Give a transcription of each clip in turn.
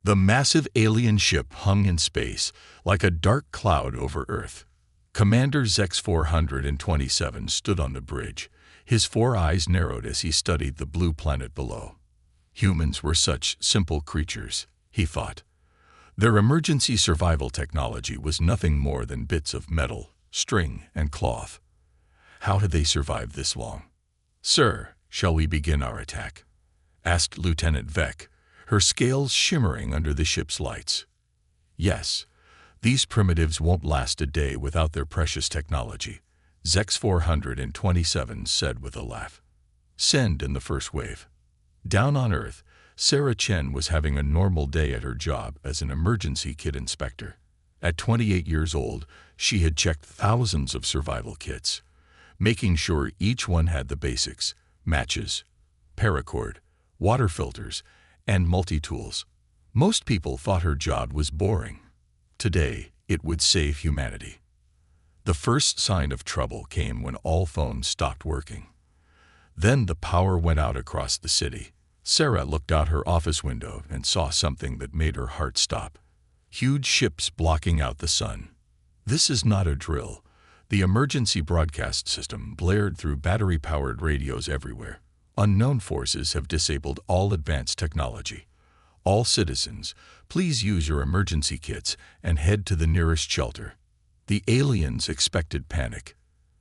The massive alien ship hung in space like a dark cloud over Earth. Commander Zex 427 stood on the bridge, his four eyes narrowed as he studied the blue planet below. Humans were such simple creatures, he thought. Their emergency survival technology was nothing more than bits of metal, string, and cloth. How had they survived this long? "Sir, shall we begin our attack?" asked Lieutenant Vec, her scales shimmering under the ship's lights. "Yes, these primitives won't last a day without their precious technology," Zex 427 said with a laugh. "Send in the first wave." Down on Earth, Sarah Chen was having a normal day at her job as an emergency kit inspector. At 28 years old, she had checked thousands of survival kits, making sure each one had the basics: matches, paracord, water filters, and multi-tools. Most people thought her job was boring. Today, it would save humanity. The first sign of trouble came when all phones stopped working. Then the power went out across the city. Sarah looked out her office window and saw something that made her heart stop. Huge ships blocking out the sun. This is not a drill. The emergency broadcast system blared through battery-powered radios everywhere. Unknown forces have disabled all advanced technology. All citizens, please use your emergency kits and head to the nearest shelter. The aliens expected panic.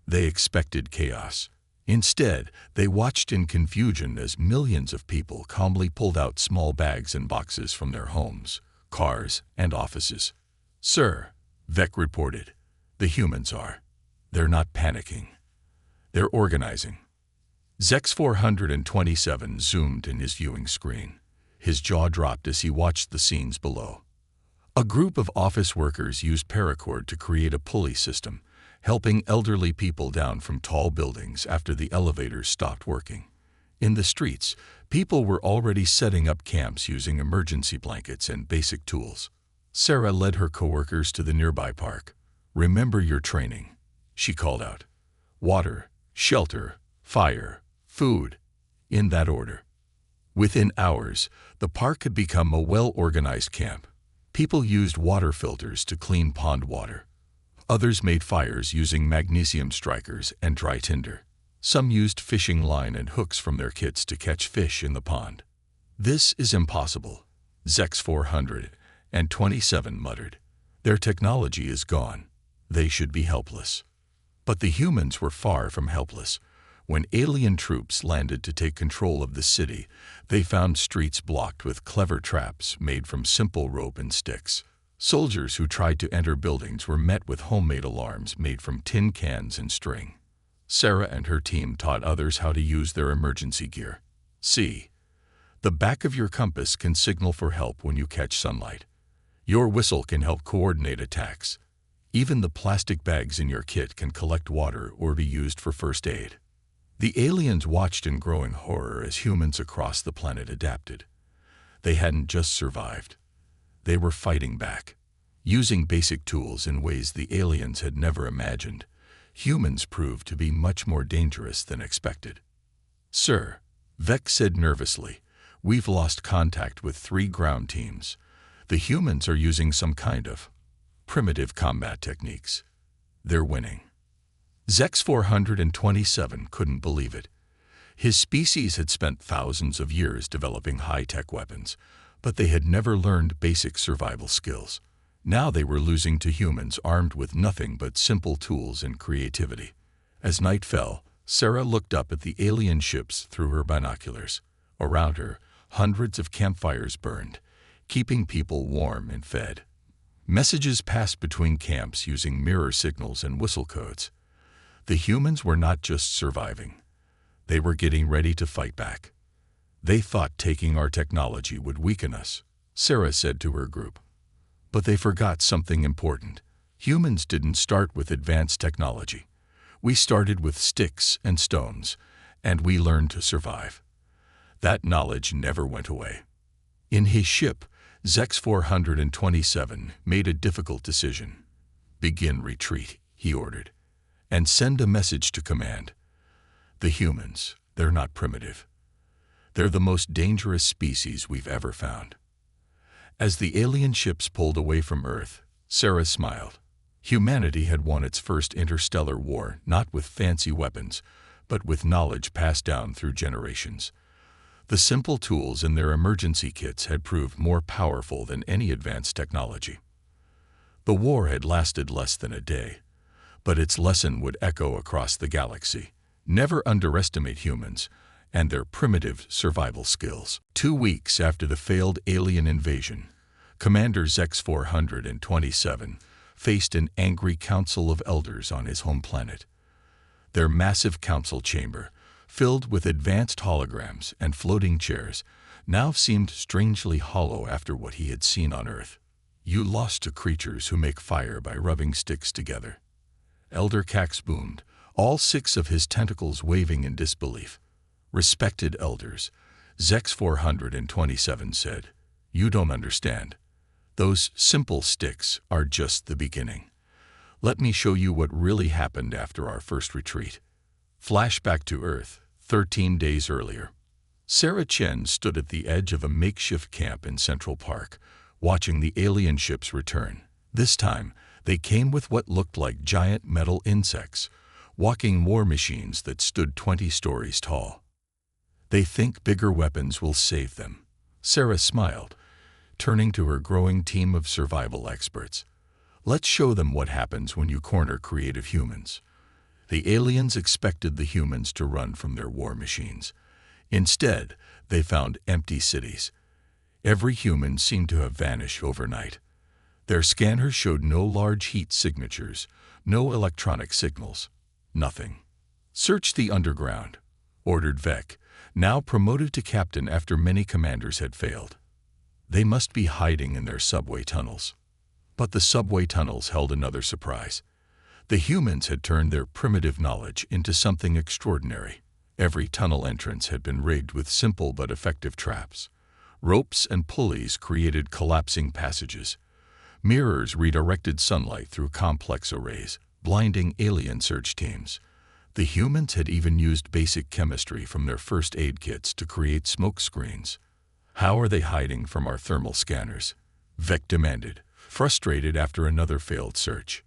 They expected chaos. Instead, they watched in confusion as millions of people calmly pulled out small bags and boxes from their homes, cars, and offices. "Sir," Vec reported, "the humans are. They're not panicking. They're organizing." Zex 427 zoomed in his viewing screen. His jaw dropped as he watched the scenes below. A group of office workers used paracord to create a pulley system, helping elderly people down from tall buildings after the elevators stopped working. In the streets, people were already setting up camps using emergency blankets and basic tools. Sarah led her coworkers to the nearby park. "Remember your training," she called out. "Water, shelter, fire, food, in that order." Within hours, the park had become a well-organized camp. People used water filters to clean pond water. Others made fires using magnesium strikers and dry tinder. Some used fishing line and hooks from their kits to catch fish in the pond. "This is impossible," Zex 427 muttered. "Their technology is gone. They should be helpless." But the humans were far from helpless. When alien troops landed to take control of the city, they found streets blocked with clever traps made from simple rope and sticks. Soldiers who tried to enter buildings were met with homemade alarms made from tin cans and string. Sarah and her team taught others how to use their emergency gear. "See, the back of your compass can signal for help when you catch sunlight. Your whistle can help coordinate attacks. Even the plastic bags in your kit can collect water or be used for first aid." The aliens watched in growing horror as humans across the planet adapted. They hadn't just survived. They were fighting back. Using basic tools in ways the aliens had never imagined, humans proved to be much more dangerous than expected. "Sir," Vec said nervously, "we've lost contact with 3 ground teams. The humans are using some kind of primitive combat techniques. They're winning." Zex 427 couldn't believe it. His species had spent thousands of years developing high-tech weapons, but they had never learned basic survival skills. Now they were losing to humans armed with nothing but simple tools and creativity. As night fell, Sarah looked up at the alien ships through her binoculars. Around her, hundreds of campfires burned, keeping people warm and fed. Messages passed between camps using mirror signals and whistle codes. The humans were not just surviving. They were getting ready to fight back. "They thought taking our technology would weaken us," Sarah said to her group. "But they forgot something important. Humans didn't start with advanced technology. We started with sticks and stones, and we learned to survive." That knowledge never went away. In his ship, Zex 427 made a difficult decision. "Begin retreat," he ordered, "and send a message to command. The humans, they're not primitive. They're the most dangerous species we've ever found." As the alien ships pulled away from Earth, Sarah smiled. Humanity had won its first interstellar war not with fancy weapons, but with knowledge passed down through generations. The simple tools in their emergency kits had proved more powerful than any advanced technology. The war had lasted less than a day, but its lesson would echo across the galaxy. Never underestimate humans and their primitive survival skills. 2 weeks after the failed alien invasion, Commander Zex 427 faced an angry council of elders on his home planet. Their massive council chamber, filled with advanced holograms and floating chairs, now seemed strangely hollow after what he had seen on Earth. "You lost to creatures who make fire by rubbing sticks together." Elder Cax boomed, all 6 of his tentacles waving in disbelief. "Respected elders," Zex 427 said, "you don't understand. Those simple sticks are just the beginning. Let me show you what really happened after our first retreat." Flashback to Earth, 13 days earlier. Sarah Chen stood at the edge of a makeshift camp in Central Park, watching the alien ships return. This time, they came with what looked like giant metal insects, walking war machines that stood 20 stories tall. "They think bigger weapons will save them," Sarah smiled, turning to her growing team of survival experts. "Let's show them what happens when you corner creative humans." The aliens expected the humans to run from their war machines. Instead, they found empty cities. Every human seemed to have vanished overnight. Their scanners showed no large heat signatures, no electronic signals, nothing. "Search the underground," ordered Vec, now promoted to captain after many commanders had failed. They must be hiding in their subway tunnels. But the subway tunnels held another surprise. The humans had turned their primitive knowledge into something extraordinary. Every tunnel entrance had been rigged with simple but effective traps. Ropes and pulleys created collapsing passages. Mirrors redirected sunlight through complex arrays, blinding alien search teams. The humans had even used basic chemistry from their first aid kits to create smoke screens. "How are they hiding from our thermal scanners?" Vec demanded, frustrated after another failed search.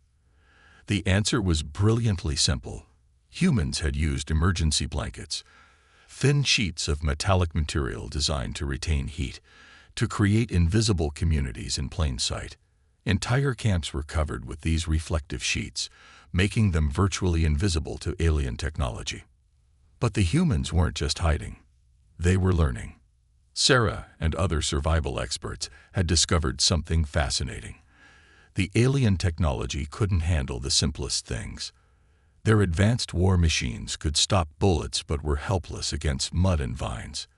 The answer was brilliantly simple. Humans had used emergency blankets, thin sheets of metallic material designed to retain heat, to create invisible communities in plain sight. Entire camps were covered with these reflective sheets, making them virtually invisible to alien technology. But the humans weren't just hiding. They were learning. Sarah and other survival experts had discovered something fascinating. The alien technology couldn't handle the simplest things. Their advanced war machines could stop bullets but were helpless against mud and vines.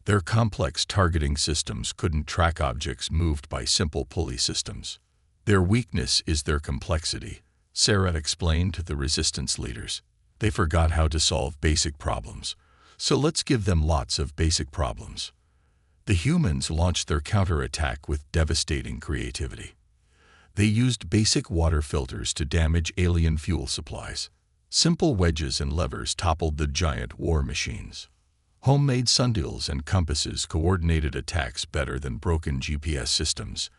Their complex targeting systems couldn't track objects moved by simple pulley systems. "Their weakness is their complexity," Sarah explained to the resistance leaders. "They forgot how to solve basic problems, so let's give them lots of basic problems." The humans launched their counterattack with devastating creativity. They used basic water filters to damage alien fuel supplies. Simple wedges and levers toppled the giant war machines. Homemade sundials and compasses coordinated attacks better than broken GPS systems.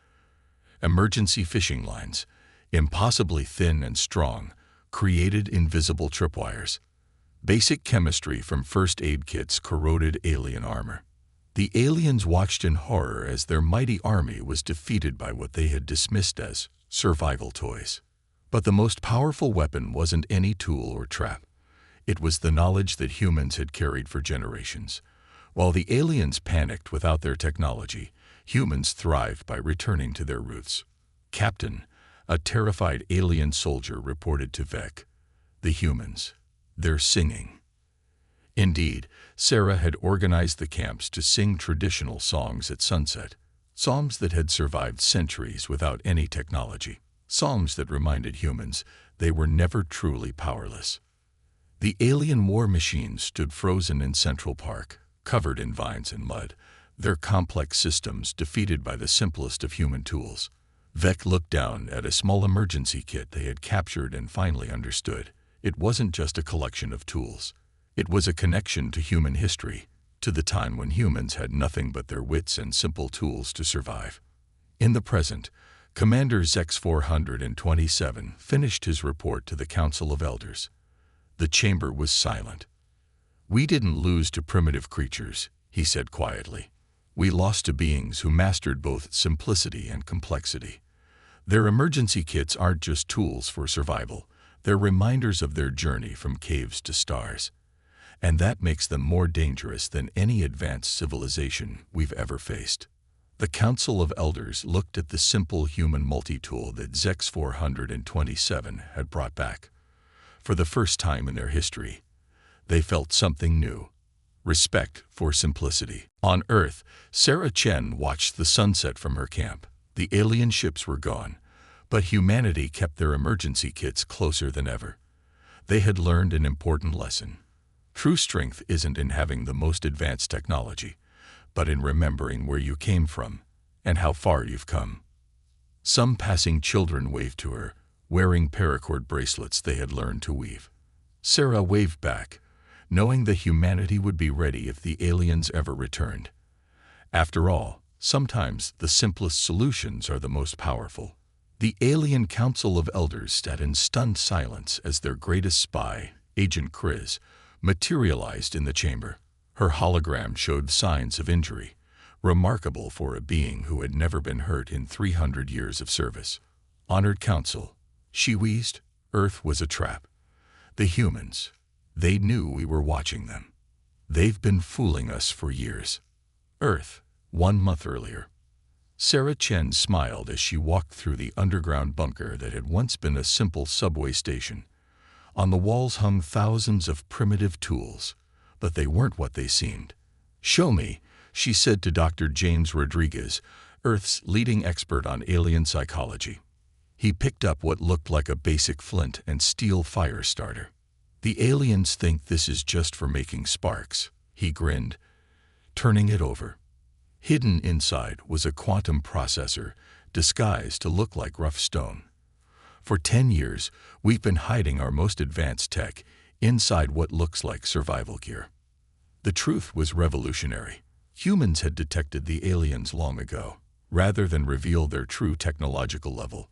Emergency fishing lines, impossibly thin and strong, created invisible tripwires. Basic chemistry from first aid kits corroded alien armor. The aliens watched in horror as their mighty army was defeated by what they had dismissed as survival toys. But the most powerful weapon wasn't any tool or trap. It was the knowledge that humans had carried for generations. While the aliens panicked without their technology, humans thrived by returning to their roots. "Captain," a terrified alien soldier reported to Vec, "the humans, they're singing." Indeed, Sarah had organized the camps to sing traditional songs at sunset, songs that had survived centuries without any technology, songs that reminded humans they were never truly powerless. The alien war machines stood frozen in Central Park, covered in vines and mud, their complex systems defeated by the simplest of human tools. Vec looked down at a small emergency kit they had captured and finally understood. It wasn't just a collection of tools. It was a connection to human history, to the time when humans had nothing but their wits and simple tools to survive. In the present, Commander Zex 427 finished his report to the Council of Elders. The chamber was silent. "We didn't lose to primitive creatures," he said quietly. "We lost to beings who mastered both simplicity and complexity. Their emergency kits aren't just tools for survival, they're reminders of their journey from caves to stars. And that makes them more dangerous than any advanced civilization we've ever faced." The Council of Elders looked at the simple human multi-tool that Zex 427 had brought back. For the first time in their history, they felt something new: respect for simplicity. On Earth, Sarah Chen watched the sunset from her camp. The alien ships were gone, but humanity kept their emergency kits closer than ever. They had learned an important lesson. True strength isn't in having the most advanced technology, but in remembering where you came from and how far you've come. Some passing children waved to her, wearing paracord bracelets they had learned to weave. Sarah waved back, knowing that humanity would be ready if the aliens ever returned. After all, sometimes the simplest solutions are the most powerful. The Alien Council of Elders sat in stunned silence as their greatest spy, Agent Kriz, materialized in the chamber. Her hologram showed signs of injury, remarkable for a being who had never been hurt in 300 years of service. "Honored Council," she wheezed, "Earth was a trap. The humans, they knew we were watching them. They've been fooling us for years." Earth, 1 month earlier. Sarah Chen smiled as she walked through the underground bunker that had once been a simple subway station. On the walls hung thousands of primitive tools, but they weren't what they seemed. "Show me," she said to Dr. James Rodriguez, Earth's leading expert on alien psychology. He picked up what looked like a basic flint and steel fire starter. "The aliens think this is just for making sparks," he grinned, turning it over. Hidden inside was a quantum processor, disguised to look like rough stone. "For 10 years, we've been hiding our most advanced tech inside what looks like survival gear." The truth was revolutionary. Humans had detected the aliens long ago. Rather than reveal their true technological level,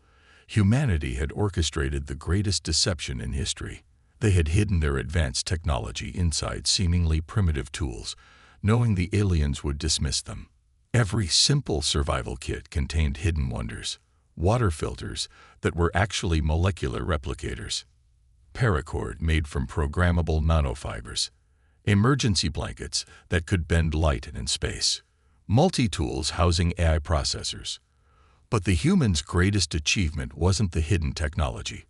humanity had orchestrated the greatest deception in history. They had hidden their advanced technology inside seemingly primitive tools, knowing the aliens would dismiss them. Every simple survival kit contained hidden wonders: water filters that were actually molecular replicators, paracord made from programmable nanofibers, emergency blankets that could bend light and space, multi-tools housing AI processors. But the humans' greatest achievement wasn't the hidden technology.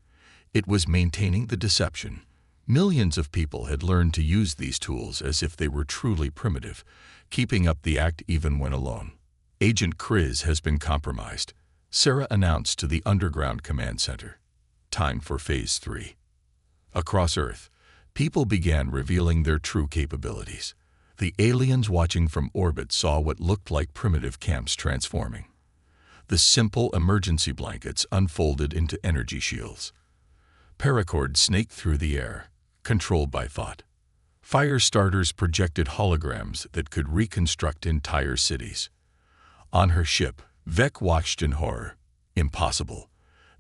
It was maintaining the deception. Millions of people had learned to use these tools as if they were truly primitive, keeping up the act even when alone. "Agent Kriz has been compromised," Sarah announced to the Underground Command Center. Time for Phase 3. Across Earth, people began revealing their true capabilities. The aliens watching from orbit saw what looked like primitive camps transforming. The simple emergency blankets unfolded into energy shields. Paracord snaked through the air, controlled by thought. Fire starters projected holograms that could reconstruct entire cities. On her ship, Vec watched in horror. Impossible.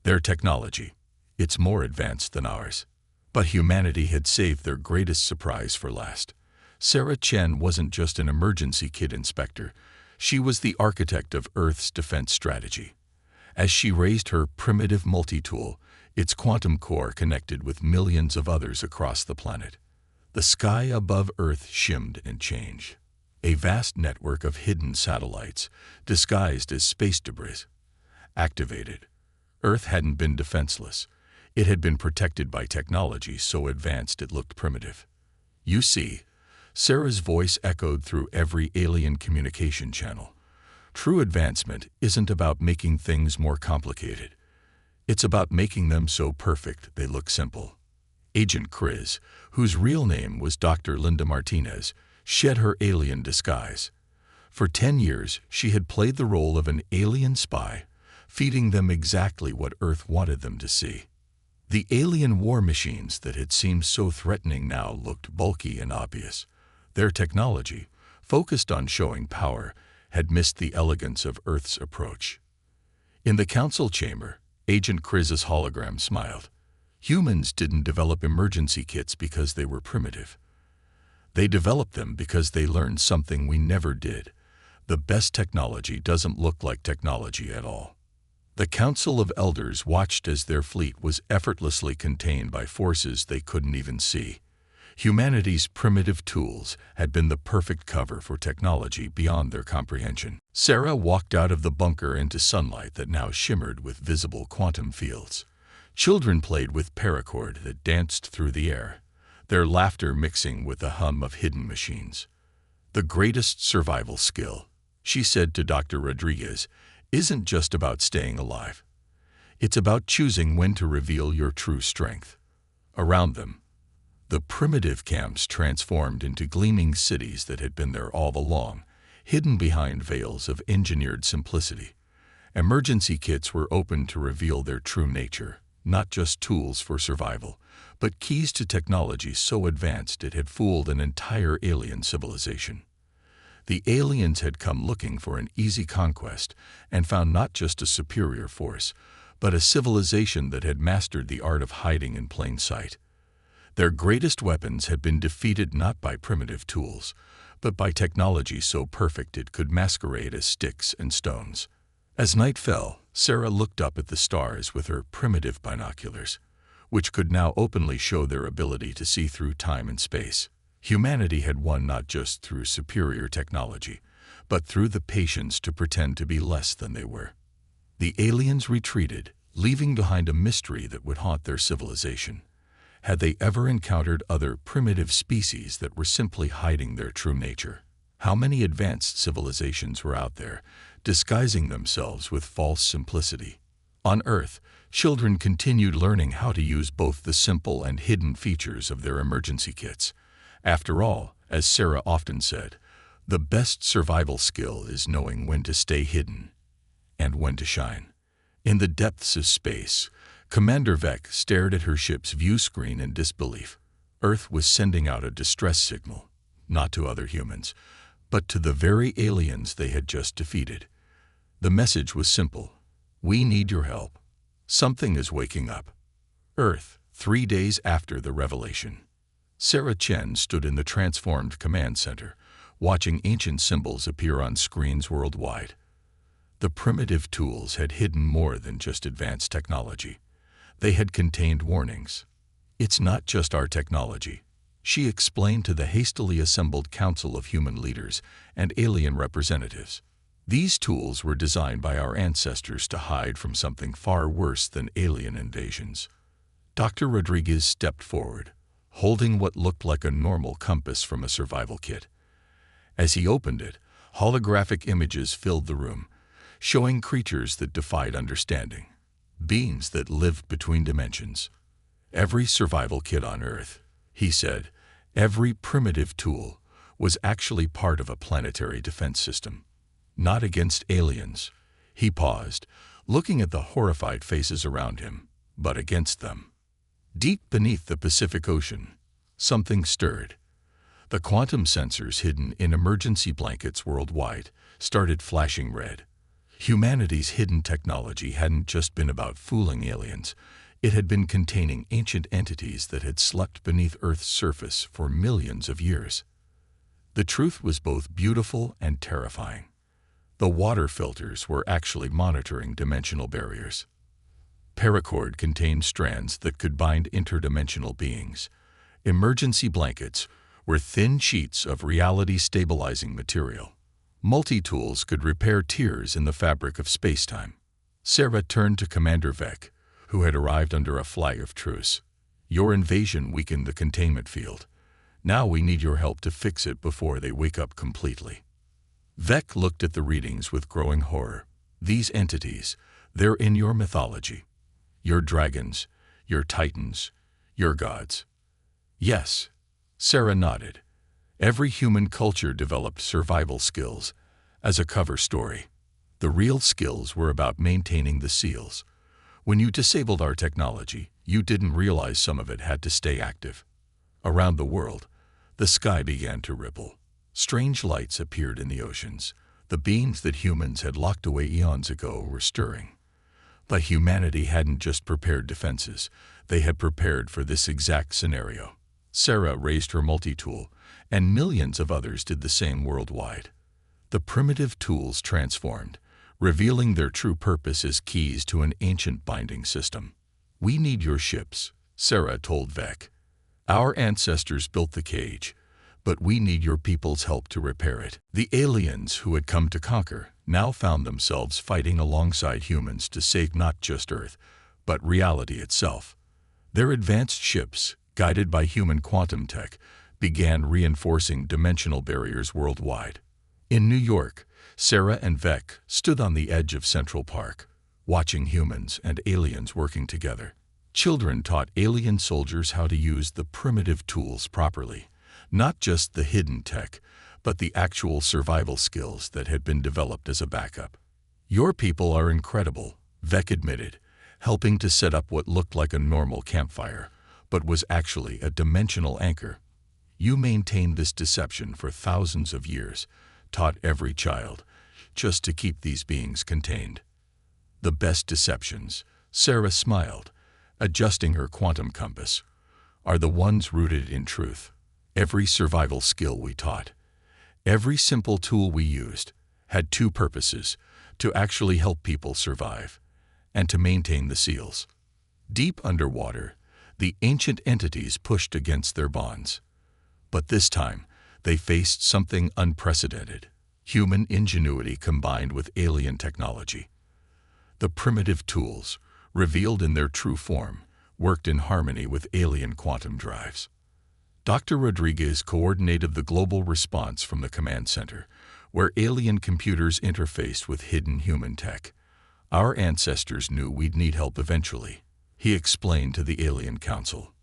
Their technology, it's more advanced than ours. But humanity had saved their greatest surprise for last. Sarah Chen wasn't just an emergency kit inspector. She was the architect of Earth's defense strategy. As she raised her primitive multi-tool, its quantum core connected with millions of others across the planet. The sky above Earth shimmed and changed. A vast network of hidden satellites, disguised as space debris, activated. Earth hadn't been defenseless. It had been protected by technology so advanced it looked primitive. "You see," Sarah's voice echoed through every alien communication channel. "True advancement isn't about making things more complicated. It's about making them so perfect they look simple." Agent Kriz, whose real name was Dr. Linda Martinez, shed her alien disguise. For 10 years, she had played the role of an alien spy, feeding them exactly what Earth wanted them to see. The alien war machines that had seemed so threatening now looked bulky and obvious. Their technology, focused on showing power, had missed the elegance of Earth's approach. In the council chamber, Agent Chris's hologram smiled. Humans didn't develop emergency kits because they were primitive. They developed them because they learned something we never did. The best technology doesn't look like technology at all. The Council of Elders watched as their fleet was effortlessly contained by forces they couldn't even see. Humanity's primitive tools had been the perfect cover for technology beyond their comprehension. Sarah walked out of the bunker into sunlight that now shimmered with visible quantum fields. Children played with paracord that danced through the air, their laughter mixing with the hum of hidden machines. The greatest survival skill, she said to Dr. Rodriguez, isn't just about staying alive. It's about choosing when to reveal your true strength. Around them, the primitive camps transformed into gleaming cities that had been there all along, hidden behind veils of engineered simplicity. Emergency kits were opened to reveal their true nature, not just tools for survival, but keys to technology so advanced it had fooled an entire alien civilization. The aliens had come looking for an easy conquest and found not just a superior force, but a civilization that had mastered the art of hiding in plain sight. Their greatest weapons had been defeated not by primitive tools, but by technology so perfect it could masquerade as sticks and stones. As night fell, Sarah looked up at the stars with her primitive binoculars, which could now openly show their ability to see through time and space. Humanity had won not just through superior technology, but through the patience to pretend to be less than they were. The aliens retreated, leaving behind a mystery that would haunt their civilization. Had they ever encountered other primitive species that were simply hiding their true nature? How many advanced civilizations were out there, disguising themselves with false simplicity? On Earth, children continued learning how to use both the simple and hidden features of their emergency kits. After all, as Sarah often said, the best survival skill is knowing when to stay hidden and when to shine. In the depths of space, Commander Vec stared at her ship's view screen in disbelief. Earth was sending out a distress signal, not to other humans, but to the very aliens they had just defeated. The message was simple: we need your help. Something is waking up. Earth, 3 days after the revelation. Sarah Chen stood in the transformed command center, watching ancient symbols appear on screens worldwide. The primitive tools had hidden more than just advanced technology. They had contained warnings. It's not just our technology, she explained to the hastily assembled council of human leaders and alien representatives. These tools were designed by our ancestors to hide from something far worse than alien invasions. Dr. Rodriguez stepped forward, holding what looked like a normal compass from a survival kit. As he opened it, holographic images filled the room, showing creatures that defied understanding, beings that lived between dimensions. Every survival kit on Earth, he said, every primitive tool, was actually part of a planetary defense system. Not against aliens. He paused, looking at the horrified faces around him, but against them. Deep beneath the Pacific Ocean, something stirred. The quantum sensors hidden in emergency blankets worldwide started flashing red. Humanity's hidden technology hadn't just been about fooling aliens. It had been containing ancient entities that had slept beneath Earth's surface for millions of years. The truth was both beautiful and terrifying. The water filters were actually monitoring dimensional barriers. Paracord contained strands that could bind interdimensional beings. Emergency blankets were thin sheets of reality-stabilizing material. Multi-tools could repair tears in the fabric of space-time. Sarah turned to Commander Vec, who had arrived under a flag of truce. Your invasion weakened the containment field. Now we need your help to fix it before they wake up completely. Vec looked at the readings with growing horror. These entities, they're in your mythology. Your dragons, your titans, your gods. Yes, Sarah nodded. Every human culture developed survival skills as a cover story. The real skills were about maintaining the seals. When you disabled our technology, you didn't realize some of it had to stay active. Around the world, the sky began to ripple. Strange lights appeared in the oceans. The beings that humans had locked away eons ago were stirring. But humanity hadn't just prepared defenses, they had prepared for this exact scenario. Sarah raised her multi-tool, and millions of others did the same worldwide. The primitive tools transformed, revealing their true purpose as keys to an ancient binding system. "We need your ships," Sarah told Vec. "Our ancestors built the cage, but we need your people's help to repair it." The aliens who had come to conquer now found themselves fighting alongside humans to save not just Earth, but reality itself. Their advanced ships, guided by human quantum tech, began reinforcing dimensional barriers worldwide. In New York, Sarah and Vec stood on the edge of Central Park, watching humans and aliens working together. Children taught alien soldiers how to use the primitive tools properly, not just the hidden tech, but the actual survival skills that had been developed as a backup. "Your people are incredible," Vec admitted, helping to set up what looked like a normal campfire, but was actually a dimensional anchor. "You maintained this deception for thousands of years, taught every child, just to keep these beings contained." "The best deceptions," Sarah smiled, adjusting her quantum compass, "are the ones rooted in truth. Every survival skill we taught, every simple tool we used, had two purposes: to actually help people survive, and to maintain the seals." Deep underwater, the ancient entities pushed against their bonds. But this time, they faced something unprecedented: human ingenuity combined with alien technology. The primitive tools, revealed in their true form, worked in harmony with alien quantum drives. Dr. Rodriguez coordinated the global response from the command center, where alien computers interfaced with hidden human tech. "Our ancestors knew we'd need help eventually," he explained to the Alien Council.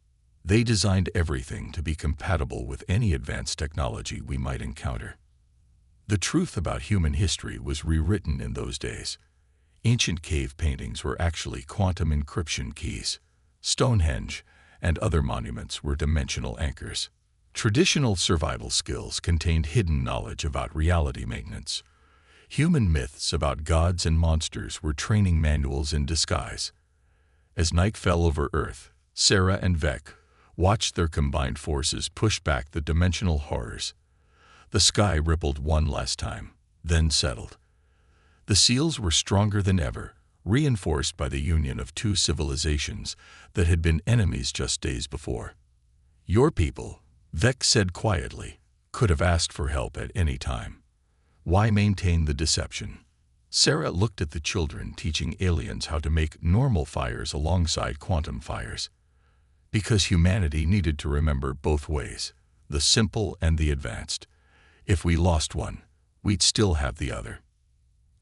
"They designed everything to be compatible with any advanced technology we might encounter." The truth about human history was rewritten in those days. Ancient cave paintings were actually quantum encryption keys. Stonehenge and other monuments were dimensional anchors. Traditional survival skills contained hidden knowledge about reality maintenance. Human myths about gods and monsters were training manuals in disguise. As night fell over Earth, Sarah and Vec watched their combined forces push back the dimensional horrors. The sky rippled one last time, then settled. The seals were stronger than ever, reinforced by the union of two civilizations that had been enemies just days before. "Your people," Vec said quietly, "could have asked for help at any time. Why maintain the deception?" Sarah looked at the children teaching aliens how to make normal fires alongside quantum fires. "Because humanity needed to remember both ways, the simple and the advanced. If we lost one, we'd still have the other."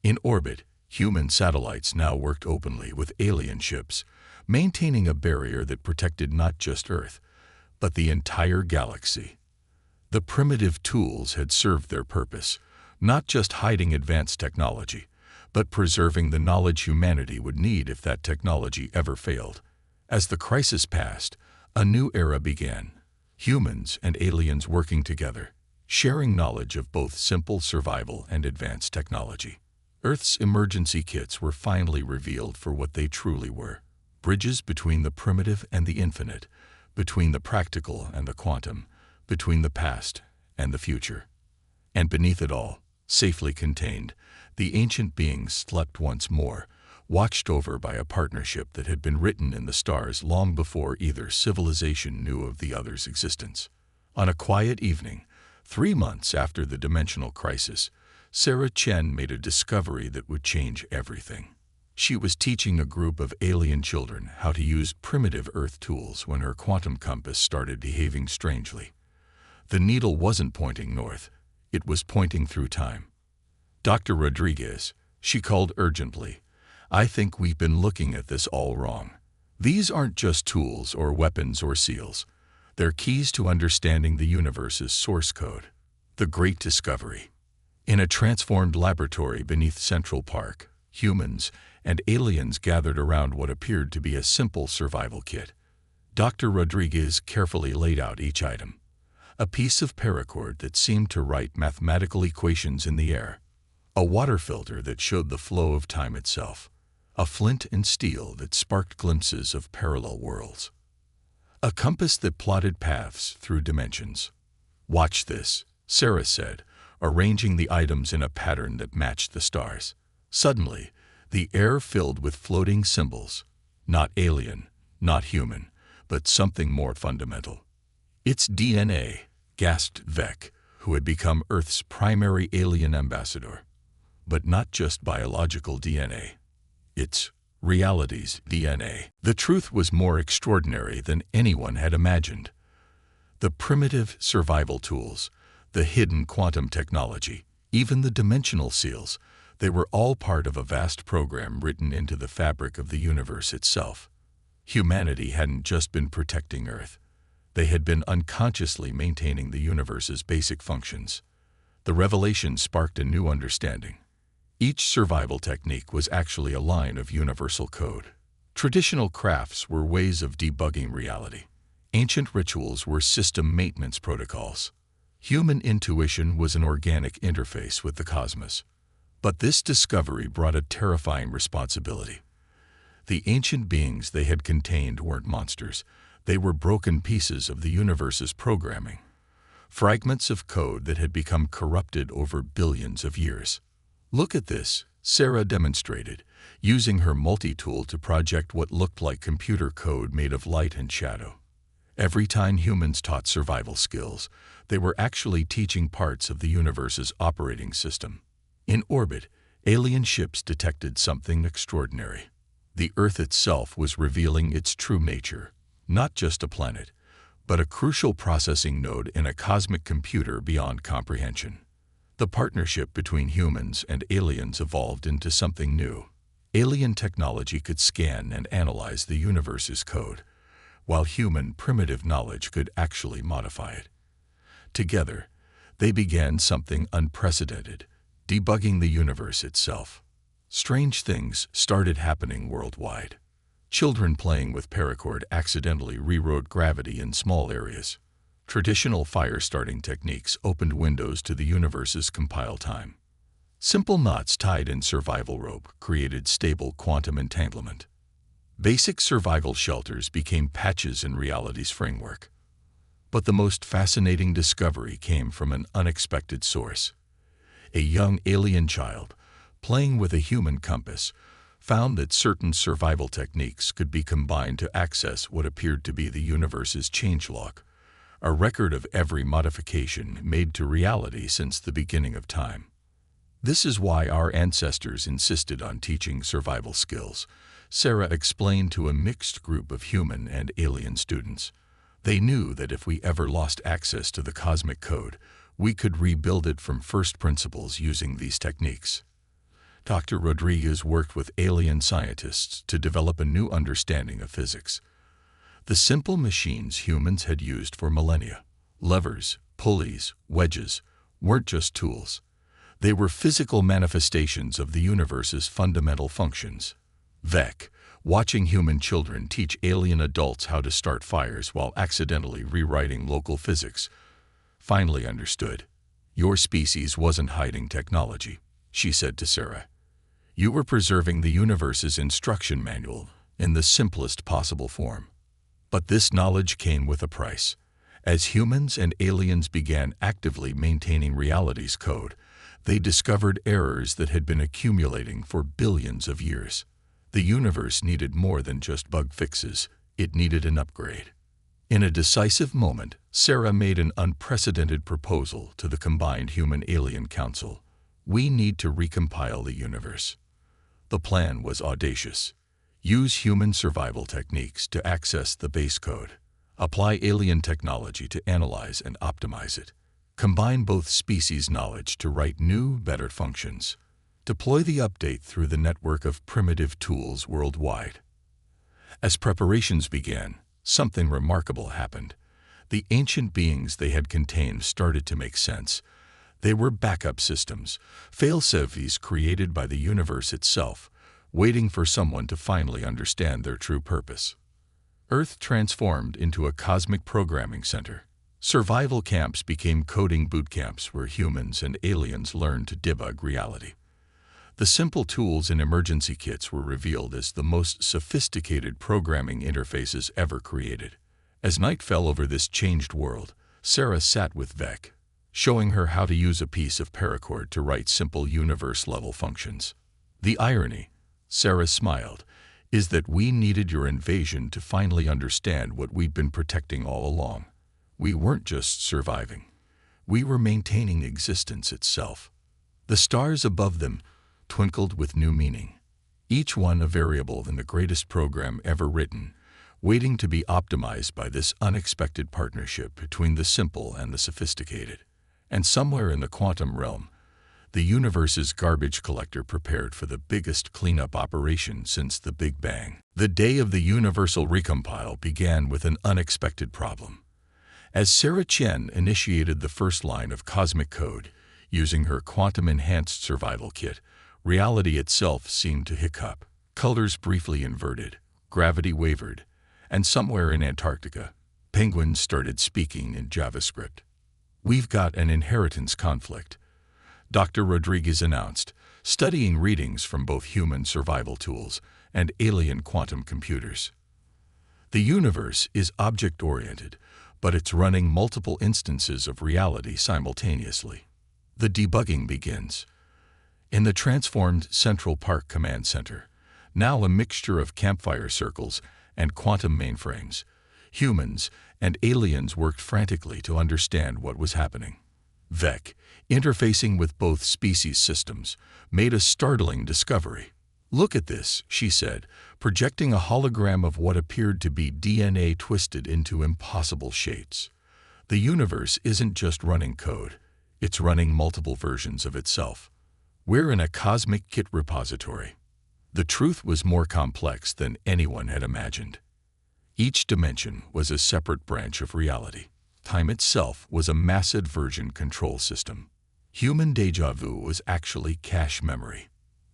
In orbit, human satellites now worked openly with alien ships, maintaining a barrier that protected not just Earth, but the entire galaxy. The primitive tools had served their purpose, not just hiding advanced technology, but preserving the knowledge humanity would need if that technology ever failed. As the crisis passed, a new era began. Humans and aliens working together, sharing knowledge of both simple survival and advanced technology. Earth's emergency kits were finally revealed for what they truly were: bridges between the primitive and the infinite, between the practical and the quantum, between the past and the future. And beneath it all, safely contained, the ancient beings slept once more, watched over by a partnership that had been written in the stars long before either civilization knew of the other's existence. On a quiet evening, 3 months after the dimensional crisis, Sarah Chen made a discovery that would change everything. She was teaching a group of alien children how to use primitive Earth tools when her quantum compass started behaving strangely. The needle wasn't pointing north, it was pointing through time. "Dr. Rodriguez," she called urgently, "I think we've been looking at this all wrong. These aren't just tools or weapons or seals. They're keys to understanding the universe's source code." The Great Discovery. In a transformed laboratory beneath Central Park, humans and aliens gathered around what appeared to be a simple survival kit. Dr. Rodriguez carefully laid out each item. A piece of paracord that seemed to write mathematical equations in the air. A water filter that showed the flow of time itself. a flint and steel that sparked glimpses of parallel worlds, a compass that plotted paths through dimensions. "Watch this," Sarah said, arranging the items in a pattern that matched the stars. Suddenly, the air filled with floating symbols, not alien, not human, but something more fundamental. "It's DNA," gasped Vec, who had become Earth's primary alien ambassador. But not just biological DNA. It's reality's DNA. The truth was more extraordinary than anyone had imagined. The primitive survival tools, the hidden quantum technology, even the dimensional seals, they were all part of a vast program written into the fabric of the universe itself. Humanity hadn't just been protecting Earth. They had been unconsciously maintaining the universe's basic functions. The revelation sparked a new understanding. Each survival technique was actually a line of universal code. Traditional crafts were ways of debugging reality. Ancient rituals were system maintenance protocols. Human intuition was an organic interface with the cosmos. But this discovery brought a terrifying responsibility. The ancient beings they had contained weren't monsters. They were broken pieces of the universe's programming. Fragments of code that had become corrupted over billions of years. "Look at this," Sarah demonstrated, using her multi-tool to project what looked like computer code made of light and shadow. Every time humans taught survival skills, they were actually teaching parts of the universe's operating system. In orbit, alien ships detected something extraordinary. The Earth itself was revealing its true nature, not just a planet, but a crucial processing node in a cosmic computer beyond comprehension. The partnership between humans and aliens evolved into something new. Alien technology could scan and analyze the universe's code, while human primitive knowledge could actually modify it. Together, they began something unprecedented, debugging the universe itself. Strange things started happening worldwide. Children playing with paracord accidentally rewrote gravity in small areas. Traditional fire-starting techniques opened windows to the universe's compile time. Simple knots tied in survival rope created stable quantum entanglement. Basic survival shelters became patches in reality's framework. But the most fascinating discovery came from an unexpected source. A young alien child, playing with a human compass, found that certain survival techniques could be combined to access what appeared to be the universe's changelog, a record of every modification made to reality since the beginning of time. This is why our ancestors insisted on teaching survival skills, Sarah explained to a mixed group of human and alien students. They knew that if we ever lost access to the cosmic code, we could rebuild it from first principles using these techniques. Dr. Rodriguez worked with alien scientists to develop a new understanding of physics. The simple machines humans had used for millennia, levers, pulleys, wedges, weren't just tools. They were physical manifestations of the universe's fundamental functions. Vec, watching human children teach alien adults how to start fires while accidentally rewriting local physics, finally understood. "Your species wasn't hiding technology," she said to Sarah. "You were preserving the universe's instruction manual in the simplest possible form." But this knowledge came with a price. As humans and aliens began actively maintaining reality's code, they discovered errors that had been accumulating for billions of years. The universe needed more than just bug fixes, it needed an upgrade. In a decisive moment, Sarah made an unprecedented proposal to the combined Human-Alien Council. "We need to recompile the universe." The plan was audacious. Use human survival techniques to access the base code. Apply alien technology to analyze and optimize it. Combine both species' knowledge to write new, better functions. Deploy the update through the network of primitive tools worldwide. As preparations began, something remarkable happened. The ancient beings they had contained started to make sense. They were backup systems, fail-safes created by the universe itself, waiting for someone to finally understand their true purpose. Earth transformed into a cosmic programming center. Survival camps became coding boot camps where humans and aliens learned to debug reality. The simple tools and emergency kits were revealed as the most sophisticated programming interfaces ever created. As night fell over this changed world, Sarah sat with Vec, showing her how to use a piece of paracord to write simple universe-level functions. The irony, Sarah smiled, is that we needed your invasion to finally understand what we'd been protecting all along. We weren't just surviving. We were maintaining existence itself. The stars above them twinkled with new meaning, each one a variable in the greatest program ever written, waiting to be optimized by this unexpected partnership between the simple and the sophisticated. And somewhere in the quantum realm, the universe's garbage collector prepared for the biggest cleanup operation since the Big Bang. The day of the universal recompile began with an unexpected problem. As Sarah Chen initiated the first line of cosmic code, using her quantum-enhanced survival kit, reality itself seemed to hiccup. Colors briefly inverted, gravity wavered, and somewhere in Antarctica, penguins started speaking in JavaScript. "We've got an inheritance conflict," Dr. Rodriguez announced, studying readings from both human survival tools and alien quantum computers. The universe is object-oriented, but it's running multiple instances of reality simultaneously. The debugging begins. In the transformed Central Park Command Center, now a mixture of campfire circles and quantum mainframes, humans and aliens worked frantically to understand what was happening. Vec, interfacing with both species systems, made a startling discovery. "Look at this," she said, projecting a hologram of what appeared to be DNA twisted into impossible shapes. The universe isn't just running code, it's running multiple versions of itself. We're in a cosmic kit repository. The truth was more complex than anyone had imagined. Each dimension was a separate branch of reality. Time itself was a massive version control system. Human déjà vu was actually cache memory.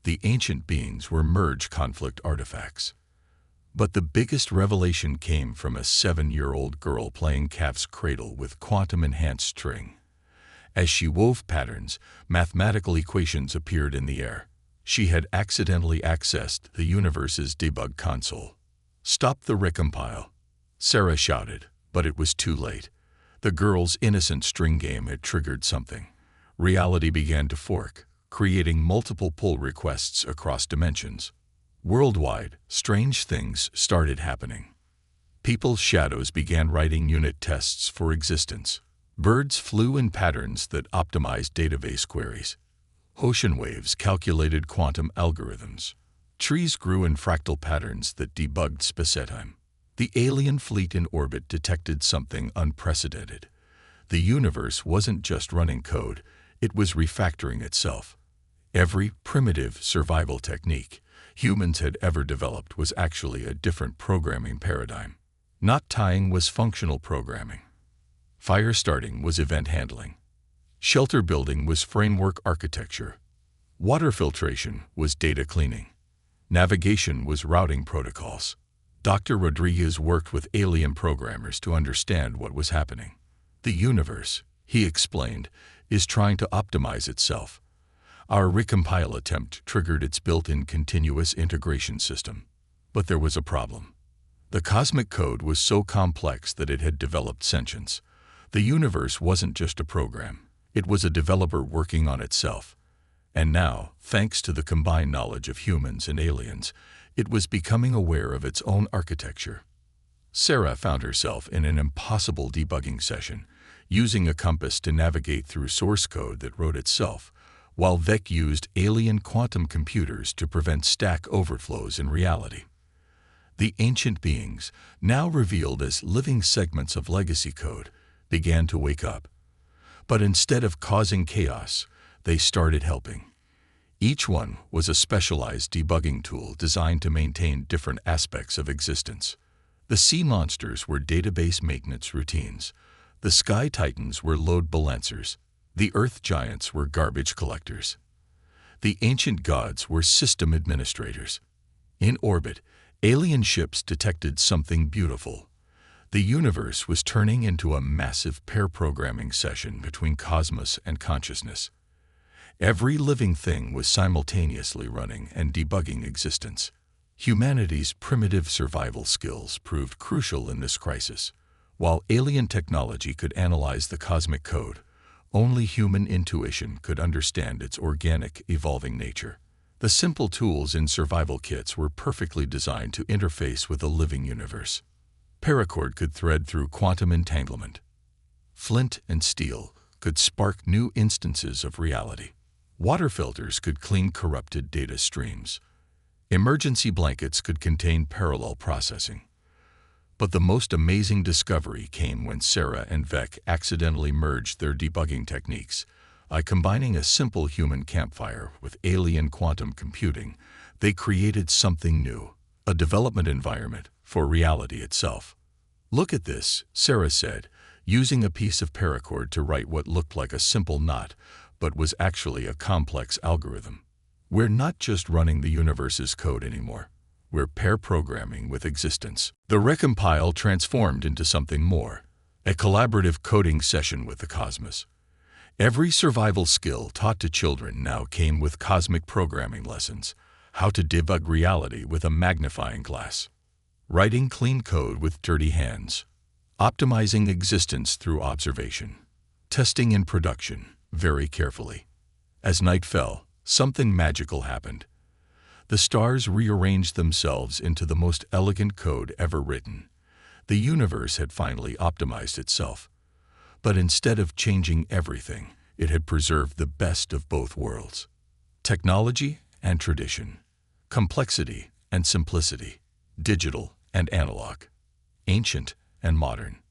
The ancient beings were merge conflict artifacts. But the biggest revelation came from a 7-year-old girl playing calf's cradle with quantum-enhanced string. As she wove patterns, mathematical equations appeared in the air. She had accidentally accessed the universe's debug console. "Stop the recompile," Sarah shouted, but it was too late. The girl's innocent string game had triggered something. Reality began to fork, creating multiple pull requests across dimensions. Worldwide, strange things started happening. People's shadows began writing unit tests for existence. Birds flew in patterns that optimized database queries. Ocean waves calculated quantum algorithms. Trees grew in fractal patterns that debugged spacetime. The alien fleet in orbit detected something unprecedented. The universe wasn't just running code, it was refactoring itself. Every primitive survival technique humans had ever developed was actually a different programming paradigm. Knot tying was functional programming. Fire starting was event handling. Shelter building was framework architecture. Water filtration was data cleaning. Navigation was routing protocols. Dr. Rodriguez worked with alien programmers to understand what was happening. "The universe," he explained, "is trying to optimize itself. Our recompile attempt triggered its built-in continuous integration system. But there was a problem. The cosmic code was so complex that it had developed sentience. The universe wasn't just a program. It was a developer working on itself. And now, thanks to the combined knowledge of humans and aliens, it was becoming aware of its own architecture." Sarah found herself in an impossible debugging session, using a compass to navigate through source code that wrote itself, while Vec used alien quantum computers to prevent stack overflows in reality. The ancient beings, now revealed as living segments of legacy code, began to wake up. But instead of causing chaos, they started helping. Each one was a specialized debugging tool designed to maintain different aspects of existence. The sea monsters were database maintenance routines. The sky titans were load balancers. The earth giants were garbage collectors. The ancient gods were system administrators. In orbit, alien ships detected something beautiful. The universe was turning into a massive pair programming session between cosmos and consciousness. Every living thing was simultaneously running and debugging existence. Humanity's primitive survival skills proved crucial in this crisis. While alien technology could analyze the cosmic code, only human intuition could understand its organic, evolving nature. The simple tools in survival kits were perfectly designed to interface with a living universe. Paracord could thread through quantum entanglement. Flint and steel could spark new instances of reality. Water filters could clean corrupted data streams. Emergency blankets could contain parallel processing. But the most amazing discovery came when Sarah and Vec accidentally merged their debugging techniques. By combining a simple human campfire with alien quantum computing, they created something new, a development environment for reality itself. "Look at this," Sarah said, using a piece of paracord to write what looked like a simple knot, but was actually a complex algorithm. "We're not just running the universe's code anymore. We're pair programming with existence." The recompile transformed into something more, a collaborative coding session with the cosmos. Every survival skill taught to children now came with cosmic programming lessons: how to debug reality with a magnifying glass, writing clean code with dirty hands, optimizing existence through observation, testing in production very carefully. As night fell, something magical happened. The stars rearranged themselves into the most elegant code ever written. The universe had finally optimized itself. But instead of changing everything, it had preserved the best of both worlds: technology and tradition, complexity and simplicity, digital and analog, ancient and modern.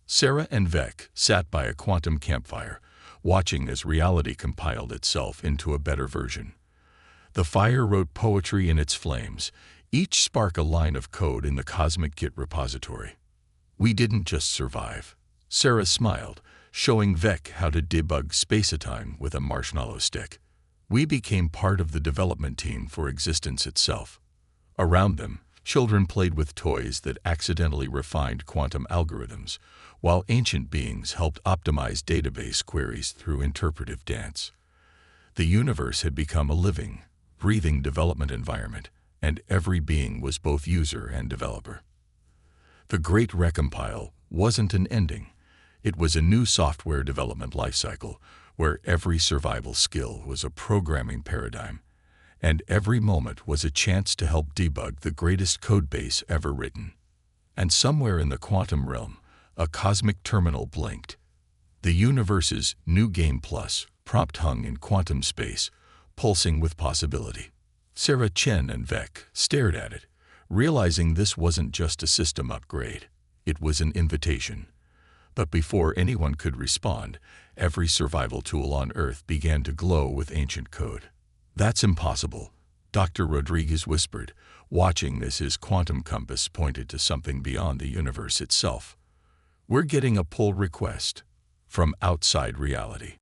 Sarah and Vec sat by a quantum campfire, watching as reality compiled itself into a better version. The fire wrote poetry in its flames, each spark a line of code in the cosmic Git repository. "We didn't just survive." Sarah smiled, showing Vec how to debug spacetime with a marshmallow stick. "We became part of the development team for existence itself." Around them, children played with toys that accidentally refined quantum algorithms, while ancient beings helped optimize database queries through interpretive dance. The universe had become a living, breathing development environment, and every being was both user and developer. The Great Recompile wasn't an ending. It was a new software development lifecycle where every survival skill was a programming paradigm, and every moment was a chance to help debug the greatest codebase ever written. And somewhere in the quantum realm, a cosmic terminal blinked. The universe's New Game Plus prompt hung in quantum space, pulsing with possibility. Sarah, Chen, and Vec stared at it, realizing this wasn't just a system upgrade. It was an invitation. But before anyone could respond, every survival tool on Earth began to glow with ancient code. "That's impossible," Dr. Rodriguez whispered, watching as his quantum compass pointed to something beyond the universe itself. "We're getting a pull request from outside reality."